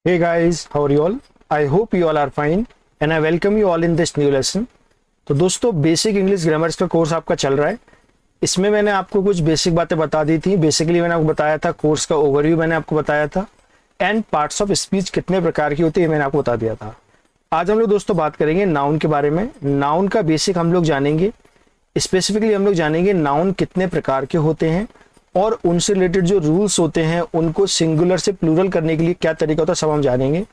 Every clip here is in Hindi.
Hey guys, how are you all? I hope you all are fine and I welcome you all in this new lesson. तो दोस्तों बेसिक इंग्लिश ग्रामर्स का कोर्स आपका चल रहा है। इसमें मैंने आपको कुछ बेसिक बातें बता दी थी। बेसिकली मैंने आपको बताया था, कोर्स का ओवरव्यू मैंने आपको बताया था एंड पार्ट्स ऑफ स्पीच कितने प्रकार की होती है मैंने आपको बता दिया था। आज हम लोग दोस्तों बात करेंगे नाउन के बारे में। नाउन का बेसिक हम लोग जानेंगे। स्पेसिफिकली हम लोग जानेंगे नाउन कितने प्रकार के होते हैं और उनसे रिलेटेड जो रूल्स होते हैं उनको सिंगुलर से प्लूरल करने के लिए क्या तरीका होता है सब हम जानेंगे।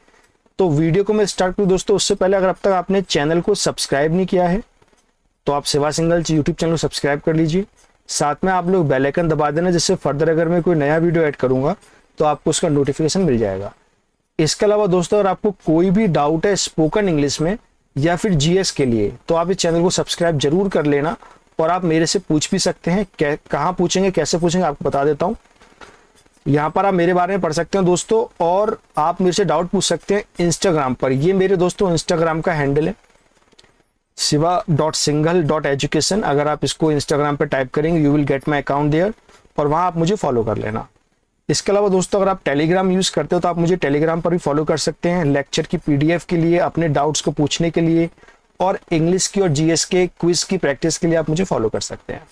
तो वीडियो को मैं स्टार्ट करूँ दोस्तों, उससे पहले अगर अब तक आपने चैनल को सब्सक्राइब नहीं किया है तो आप सेवा सिंगल यूट्यूब चैनल को सब्सक्राइब कर लीजिए। साथ में आप लोग बेल आइकन दबा देना, जिससे फर्दर अगर मैं कोई नया वीडियो ऐड करूंगा तो आपको उसका नोटिफिकेशन मिल जाएगा। इसके अलावा दोस्तों अगर आपको कोई भी डाउट है स्पोकन इंग्लिश में या फिर जीएस के लिए तो आप इस चैनल को सब्सक्राइब जरूर कर लेना और आप मेरे से पूछ भी सकते हैं। कहाँ पूछेंगे, कैसे पूछेंगे, आपको बता देता हूँ। यहाँ पर आप मेरे बारे में पढ़ सकते हैं दोस्तों, और आप मेरे से डाउट पूछ सकते हैं इंस्टाग्राम पर। ये मेरे दोस्तों इंस्टाग्राम का हैंडल है siva.singhal.education। अगर आप इसको इंस्टाग्राम पर टाइप करेंगे you will get my account there और वहाँ आप मुझे फॉलो कर लेना। इसके अलावा दोस्तों अगर आप टेलीग्राम यूज़ करते हो तो आप मुझे टेलीग्राम पर भी फॉलो कर सकते हैं, लेक्चर की पीडीएफ के लिए, अपने डाउट्स को पूछने के लिए और इंग्लिश की और जीएस के क्विज की प्रैक्टिस के लिए आप मुझे फॉलो कर सकते हैं।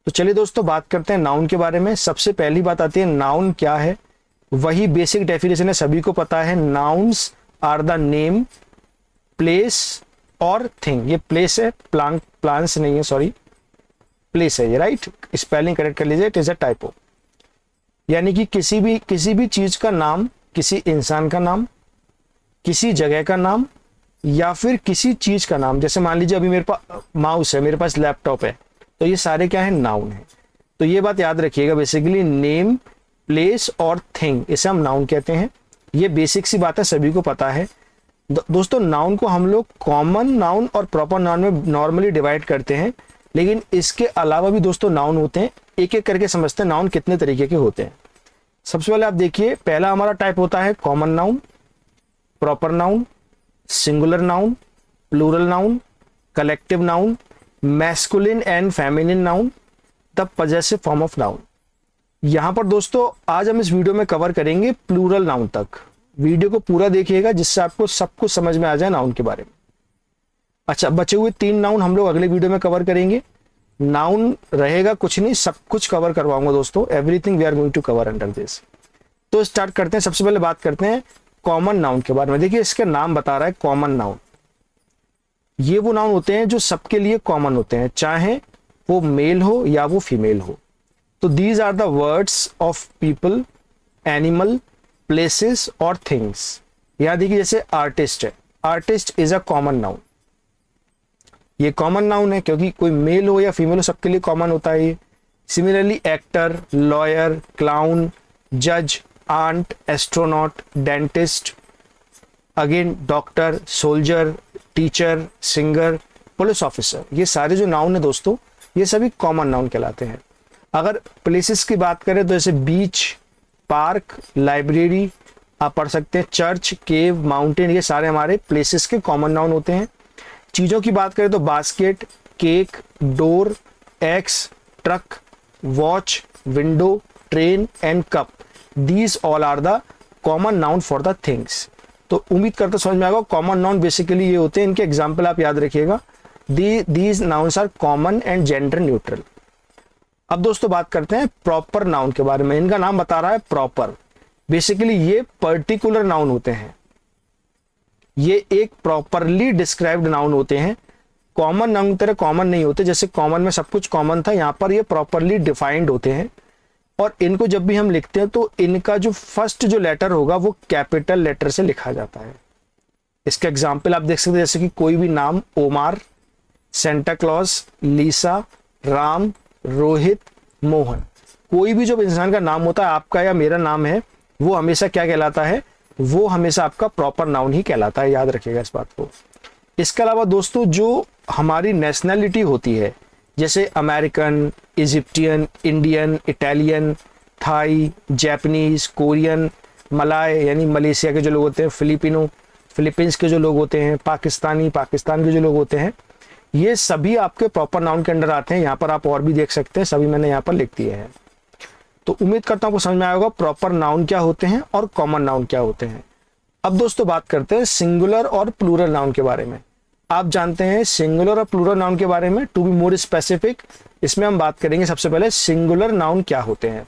तो चलिए दोस्तों बात करते हैं नाउन के बारे में। सबसे पहली बात आती है नाउन क्या है। वही बेसिक डेफिनेशन है, सभी को पता है। Nouns are the name, place और थिंग। ये प्लेस है, प्लांट्स नहीं है, सॉरी प्लेस है ये, राइट। स्पेलिंग करेक्ट कर लीजिए, इट इज अ टाइपो। यानी कि किसी भी चीज का नाम, किसी इंसान का नाम, किसी जगह का नाम या फिर किसी चीज का नाम। जैसे मान लीजिए अभी मेरे पास माउस है, मेरे पास लैपटॉप है, तो ये सारे क्या है, नाउन है। तो ये बात याद रखिएगा, बेसिकली नेम, प्लेस और थिंग, इसे हम नाउन कहते हैं। ये बेसिक सी बात है, सभी को पता है। दोस्तों नाउन को हम लोग कॉमन नाउन और प्रॉपर नाउन में नॉर्मली डिवाइड करते हैं, लेकिन इसके अलावा भी दोस्तों नाउन होते हैं। एक एक करके समझते हैं नाउन कितने तरीके के होते हैं। सबसे पहले आप देखिए, पहला हमारा टाइप होता है common noun, proper noun, singular noun, plural noun, collective noun, masculine and feminine noun, the possessive form of noun. यहां पर दोस्तों आज हम इस वीडियो में कवर करेंगे प्लूरल नाउन तक। वीडियो को पूरा देखिएगा जिससे आपको सब कुछ समझ में आ जाए नाउन के बारे में। अच्छा, बचे हुए 3 नाउन हम लोग अगले वीडियो में कवर करेंगे। नाउन रहेगा कुछ नहीं, सब कुछ कवर करवाऊंगा दोस्तों। Everything we are going to cover under this. तो स्टार्ट करते हैं। सबसे पहले बात करते हैं कॉमन नाउन के बारे में। देखिए इसका नाम बता रहा है कॉमन नाउन। ये वो नाउन होते हैं जो सबके लिए कॉमन होते हैं, चाहे वो मेल हो या वो फीमेल हो। तो these are the words of people, animal, places और थिंग्स। यहां देखिए जैसे आर्टिस्ट है, artist is a common noun. ये कॉमन नाउन है क्योंकि कोई मेल हो या फीमेल हो सबके लिए कॉमन होता है ये। सिमिलरली एक्टर, लॉयर, क्लाउन, जज, aunt, astronaut, dentist, again doctor, soldier, teacher, singer, police officer, ये सारे जो नाउन है दोस्तों ये सभी कॉमन नाउन कहलाते हैं। अगर प्लेसेस की बात करें तो जैसे बीच, पार्क, लाइब्रेरी आप पढ़ सकते हैं, चर्च, केव, माउंटेन, ये सारे हमारे प्लेसेस के कॉमन नाउन होते हैं। चीजों की बात करें तो basket, cake, door, axe, truck, watch, window, train and cup, these all are the common noun for the things. तो उम्मीद करता समझ में आएगा। कॉमन नाउन बेसिकली ये होते हैं, इनके एग्जाम्पल आप याद रखिएगा। These nouns are common and gender neutral. अब दोस्तों बात करते हैं प्रॉपर नाउन के बारे में। इनका नाम बता रहा है प्रॉपर। बेसिकली ये पर्टिकुलर नाउन होते हैं, ये एक प्रॉपरली डिस्क्राइब्ड नाउन होते हैं। कॉमन नाउन तरह कॉमन नहीं होते, जैसे कॉमन में सब कुछ कॉमन था, यहाँ पर ये प्रॉपरली डिफाइंड होते हैं। और इनको जब भी हम लिखते हैं तो इनका जो फर्स्ट जो लेटर होगा वो कैपिटल लेटर से लिखा जाता है। इसका एग्जाम्पल आप देख सकते हैं, जैसे कि कोई भी नाम, Omar, Santa Claus, Lisa, Ram, Rohit, Mohan, कोई भी जो इंसान का नाम होता है, आपका या मेरा नाम है, वो हमेशा क्या कहलाता है, वो हमेशा आपका प्रॉपर नाउन ही कहलाता है। याद रखिएगा इस बात को। इसके अलावा दोस्तों जो हमारी नेशनैलिटी होती है, जैसे American, Egyptian, Indian, Italian, Thai, Japanese, Korean, Malay यानी मलेशिया के जो लोग होते हैं, फिलिपिनो, फिलीपींस के जो लोग होते हैं, पाकिस्तानी, पाकिस्तान के जो लोग होते हैं, ये सभी आपके प्रॉपर नाउन के अंडर आते हैं। यहाँ पर आप और भी देख सकते हैं, सभी मैंने यहाँ पर लिख दिए हैं। तो उम्मीद करता हूँ आपको समझ में आएगा प्रॉपर नाउन क्या होते हैं और कॉमन नाउन क्या होते हैं। अब दोस्तों बात करते हैं सिंगुलर और प्लूरल नाउन के बारे में। आप जानते हैं सिंगुलर और प्लूरल नाउन के बारे में। टू बी मोर स्पेसिफिक, इसमें हम बात करेंगे सबसे पहले सिंगुलर नाउन क्या होते हैं।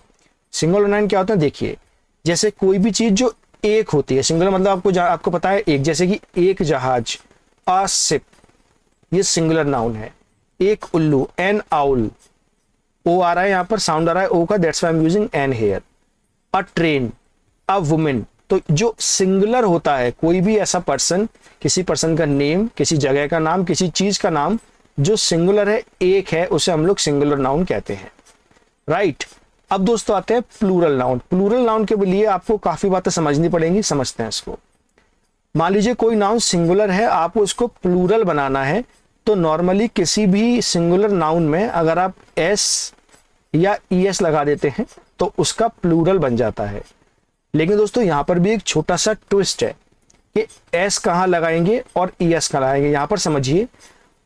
सिंगुलर नाउन क्या होते हैं, देखिए जैसे कोई भी चीज जो एक होती है, सिंगुलर मतलब आपको पता है एक, जैसे कि एक जहाज, अ शिप, ये सिंगुलर नाउन है। एक उल्लू, एन आउल, ओ आ रहा है यहां पर, साउंड आ रहा है ओ का, that's why I am using an here. A train, a women. तो जो सिंगुलर होता है, कोई भी ऐसा पर्सन, किसी पर्सन का नेम, किसी जगह का नाम, किसी चीज का नाम जो सिंगुलर है, एक है, उसे हम लोग सिंगुलर नाउन कहते हैं, राइट। अब दोस्तों आते हैं प्लूरल नाउन। प्लूरल नाउन के लिए आपको काफी बातें समझनी पड़ेंगी, समझते हैं इसको। मान लीजिए कोई नाउन सिंगुलर है, आपको उसको प्लूरल बनाना है, तो नॉर्मली किसी भी सिंगुलर नाउन में अगर आप एस या ईएस लगा देते हैं तो उसका प्लूरल बन जाता है। लेकिन दोस्तों यहां पर भी एक छोटा सा ट्विस्ट है कि एस कहां लगाएंगे और ईएस कहां लगाएंगे। यहां पर समझिए,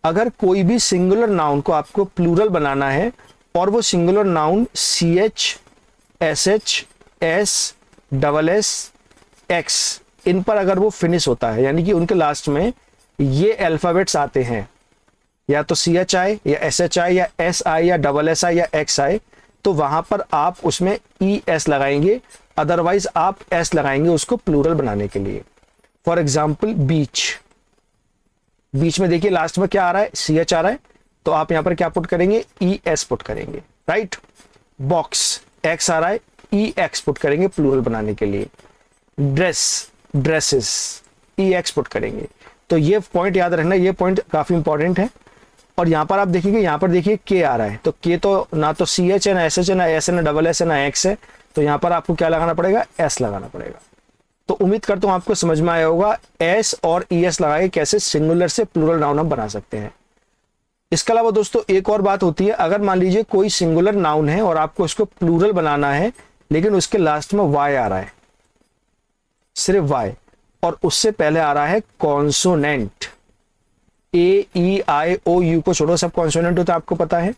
अगर कोई भी सिंगुलर नाउन को आपको प्लूरल बनाना है और वो singular noun C H, S H, S, double S, X, इन पर अगर वो फिनिश होता है, यानी कि उनके लास्ट में ये अल्फाबेट्स आते हैं, या तो सी एच आए या एस एच आए या एस आए या डबल एस आए या एक्स आए, तो वहां पर आप उसमें ई एस लगाएंगे, अदरवाइज आप एस लगाएंगे उसको प्लूरल बनाने के लिए। फॉर एग्जाम्पल बीच, बीच में देखिए लास्ट में क्या आ रहा है, सी एच आ रहा है, तो आप यहां पर क्या पुट करेंगे, ई एस पुट करेंगे, राइट। बॉक्स, एक्स आ रहा है, ई एक्स पुट करेंगे प्लूरल बनाने के लिए। ड्रेस, ड्रेसेस, ई एक्स पुट करेंगे। तो ये पॉइंट याद रखना, ये पॉइंट काफी इंपॉर्टेंट है। और यहां पर आप देखेंगे, यहां पर देखिए के आ रहा है, तो के तो ना तो सी एच है, ना एस एच है, ना एस है, ना डबल एस है, ना एक्स है, तो यहां पर आपको क्या लगाना पड़ेगा, एस लगाना पड़ेगा। तो उम्मीद करता हूं आपको समझ में आया होगा एस और ई एस लगा के कैसे सिंगुलर से प्लूरल नाउन हम बना सकते हैं। इसके अलावा दोस्तों एक और बात होती है, अगर मान लीजिए कोई सिंगुलर नाउन है और आपको इसको प्लूरल बनाना है, लेकिन उसके लास्ट में वाई आ रहा है, सिर्फ वाई, और उससे पहले आ रहा है consonant, A E I O you को छोड़ो, सब कॉन्सोनेंट होता है, आपको पता है।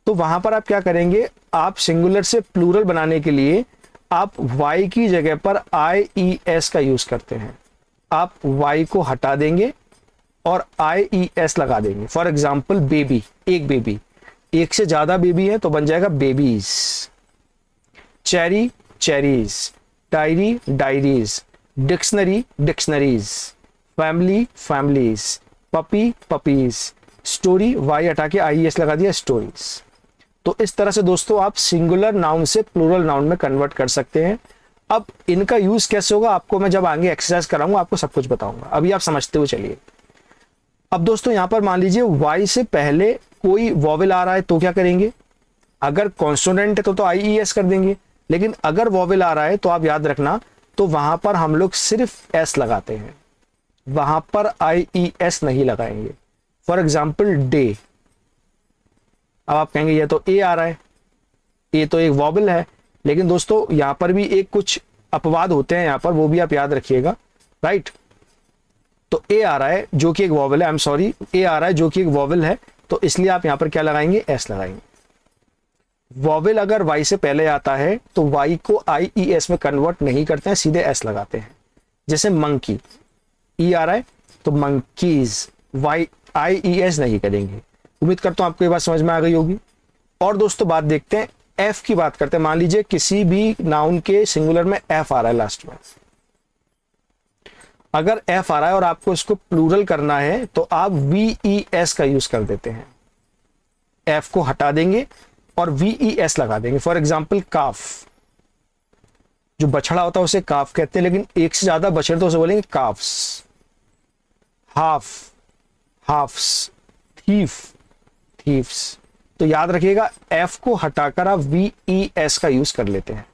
तो वहां पर आप क्या करेंगे, आप सिंगुलर से प्लूरल बनाने के लिए आप वाई की जगह पर आई ई एस का यूज करते हैं। आप वाई को हटा देंगे और आई ई एस लगा देंगे। फॉर एग्जाम्पल बेबी, एक बेबी, एक से ज्यादा बेबी है तो बन जाएगा babies. Cherry, cherries. Diary, diaries. Dictionary, dictionaries. Family, families. Puppy, puppies. Story, Y हटा के आई एस लगा दिया, स्टोरीज। तो इस तरह से दोस्तों आप सिंगुलर नाउन से प्लूरल नाउन में कन्वर्ट कर सकते हैं। अब इनका यूज कैसे होगा आपको मैं जब आगे एक्सरसाइज कराऊंगा आपको सब कुछ बताऊंगा, अभी आप समझते हुए चलिए। अब दोस्तों यहां पर मान लीजिए वाई से पहले कोई वॉवेल आ रहा है तो क्या करेंगे, अगर कॉन्सोनेंट है तो आई ई एस कर देंगे, लेकिन अगर वॉवेल आ रहा है तो आप याद रखना, तो वहां पर हम लोग सिर्फ एस लगाते हैं, वहां पर आई ई एस नहीं लगाएंगे। फॉर एग्जाम्पल डे, अब आप कहेंगे ये तो ए आ रहा है, ए तो एक वॉवेल है, लेकिन दोस्तों यहां पर भी एक कुछ अपवाद होते हैं यहां पर, वो भी आप याद रखिएगा, राइट। तो ए आ रहा है जो कि एक वॉवेल है, आई एम सॉरी, ए आ रहा है जो कि एक वॉवेल है, तो इसलिए आप यहां पर क्या लगाएंगे, एस लगाएंगे। वॉवेल अगर वाई से पहले आता है तो वाई को आई ई एस में कन्वर्ट नहीं करते हैं, सीधे एस लगाते हैं। जैसे मंकी, ई आ रहा है तो मंकीज, वाई आई ई एस नहीं करेंगे। उम्मीद करता हूं आपको ये बात समझ में आ गई होगी। और दोस्तों बात देखते हैं, एफ की बात करते हैं। मान लीजिए किसी भी नाउन के सिंगुलर में एफ आ रहा है लास्ट में, अगर एफ आ रहा है और आपको इसको प्लूरल करना है तो आप वी ई एस का यूज कर देते हैं, एफ को हटा देंगे और वी ई एस लगा देंगे। फॉर एग्जाम्पल काफ, जो बछड़ा होता है उसे काफ कहते हैं, लेकिन एक से ज्यादा बछड़े तो उसे बोलेंगे calves. Half, halves. Thief, thieves. तो याद रखिएगा एफ को हटाकर आप वी ई एस का यूज कर लेते हैं।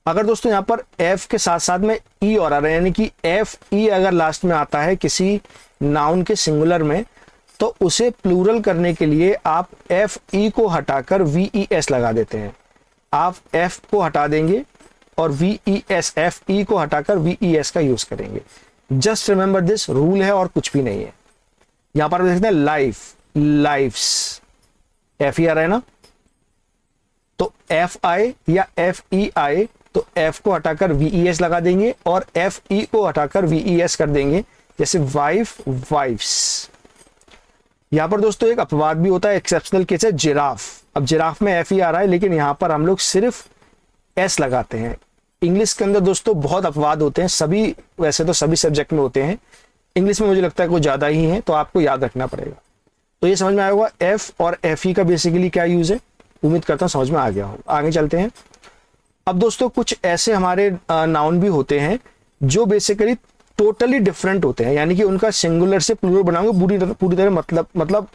अगर दोस्तों यहां पर एफ के साथ साथ में ई और आ रहा है, यानी कि एफ ई अगर लास्ट में आता है किसी नाउन के सिंगुलर में, तो उसे प्लूरल करने के लिए आप एफ ई को हटाकर वी ई एस लगा देते हैं। आप एफ को हटा देंगे और we E S, F E को हटाकर वी ई एस का यूज करेंगे। जस्ट रिमेंबर दिस, रूल है और कुछ भी नहीं है। यहां पर देखते हैं लाइफ, लाइफ्स, एफ ई आ रहा है ना, तो एफ आई या एफ ई आई तो एफ को हटाकर वीईएस लगा देंगे और एफ ई को हटाकर वीईएस कर देंगे, जैसे वाइफ वाइफ्स। यहां पर दोस्तों एक अपवाद भी होता है, एक्सेप्शनल केस है जिराफ। अब जिराफ में एफ ई आ रहा है, लेकिन यहां पर हम लोग सिर्फ एस लगाते हैं। इंग्लिश के अंदर दोस्तों बहुत अपवाद होते हैं, सभी वैसे तो सभी सब्जेक्ट में होते हैं, इंग्लिश में मुझे लगता है कुछ ज्यादा ही है, तो आपको याद रखना पड़ेगा। तो ये समझ में आया होगा एफ और एफ ई का बेसिकली क्या यूज है, उम्मीद करता हूं समझ में आ गया हो। आगे चलते हैं। अब दोस्तों कुछ ऐसे हमारे नाउन भी होते हैं जो बेसिकली टोटली डिफरेंट होते हैं, यानी कि उनका सिंगुलर से प्लूरल बनाओगे पूरी तरह मतलब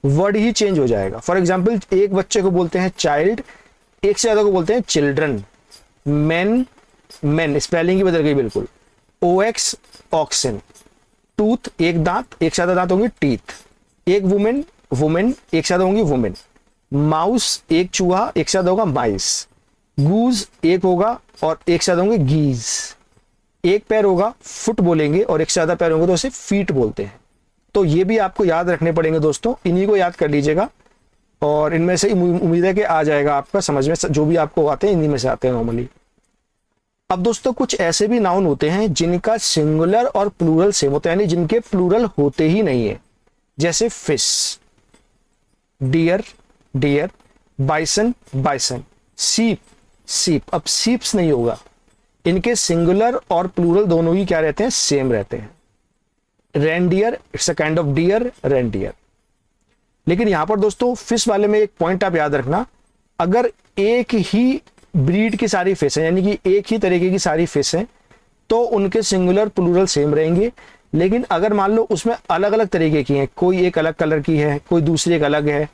वर्ड ही चेंज हो जाएगा। फॉर एग्जांपल एक बच्चे को बोलते हैं चाइल्ड, एक से ज्यादा को बोलते हैं चिल्ड्रन। मेन मेन, स्पेलिंग ही बदल गई बिल्कुल। OX oxen. टूथ एक दांत, एक से ज्यादा दांत होंगे टीथ। एक वुमेन वुमेन, एक से ज्यादा होंगी वुमेन। माउस एक चूहा, एक से ज्यादा होगा माइस। गूज एक होगा और एक से ज्यादा होंगे गीज। एक पैर होगा फुट बोलेंगे और एक से ज्यादा पैर होंगे तो उसे फीट बोलते हैं। तो ये भी आपको याद रखने पड़ेंगे दोस्तों, इन्हीं को याद कर लीजिएगा और इनमें से उम्मीद है कि आ जाएगा आपका समझ में, जो भी आपको आते हैं इन्हीं में से आते हैं नॉर्मली। अब दोस्तों कुछ ऐसे भी नाउन होते हैं जिनका सिंगुलर और प्लूरल सेम होता है, यानी जिनके प्लूरल होते ही नहीं है, जैसे fish, deer deer, bison bison, sheep sheep. अब सीप्स नहीं होगा, इनके सिंगुलर और प्लूरल दोनों ही क्या रहते हैं, सेम रहते हैं। Reindeer, it's a kind of dear, reindeer. लेकिन यहां पर दोस्तों फिश वाले में एक पॉइंट आप याद रखना, अगर एक ही ब्रीड की सारी फिश है, यानी कि एक ही तरीके की सारी फिश है, तो उनके सिंगुलर प्लूरल सेम रहेंगे। लेकिन अगर मान लो उसमें अलग अलग तरीके की हैं, कोई एक अलग कलर की है, कोई दूसरी एक अलग है,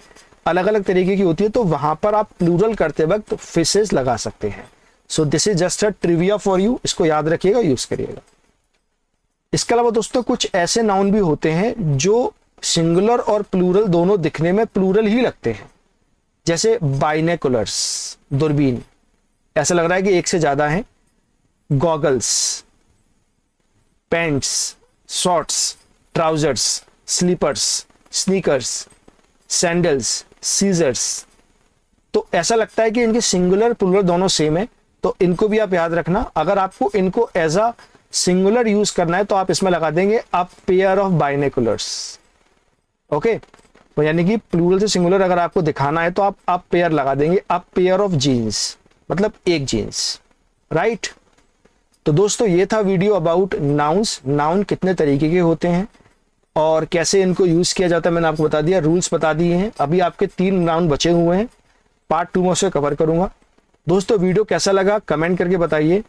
अलग अलग तरीके की होती है, तो वहां पर आप प्लूरल करते वक्त फिशेस लगा सकते हैं। So this is just a trivia for you, इसको याद रखिएगा, यूज करिएगा। इसके अलावा दोस्तों कुछ ऐसे नाउन भी होते हैं जो सिंगुलर और प्लूरल दोनों दिखने में प्लूरल ही लगते हैं, जैसे बाइनेकुलर्स, दूरबीन, ऐसा लग रहा है कि एक से ज्यादा है। Goggles, pants, shorts, trousers, slippers, sneakers, sandals, scissors. तो ऐसा लगता है कि इनके सिंगुलर प्लूरल दोनों सेम है, तो इनको भी आप याद रखना। अगर आपको इनको एज अ सिंगुलर यूज करना है तो आप इसमें लगा देंगे अ पेयर ऑफ बाइनेकुलर्स। ओके, तो यानी कि प्लूरल से सिंगुलर अगर आपको दिखाना है तो आप पेयर लगा देंगे, अ पेयर ऑफ जीन्स, मतलब एक जीन्स, राइट। तो दोस्तों ये था वीडियो अबाउट नाउन्स। नाउन कितने तरीके के होते हैं और कैसे इनको यूज किया जाता है मैंने आपको बता दिया, रूल्स बता दिए हैं। अभी आपके 3 नाउन बचे हुए हैं, पार्ट 2 में उसे कवर करूंगा। दोस्तों वीडियो कैसा लगा कमेंट करके बताइए,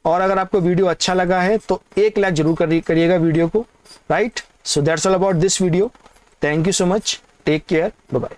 और अगर आपको वीडियो अच्छा लगा है तो एक लाइक जरूर करिएगा वीडियो को, right. So that's all about this video. Thank you so much, take care, bye bye.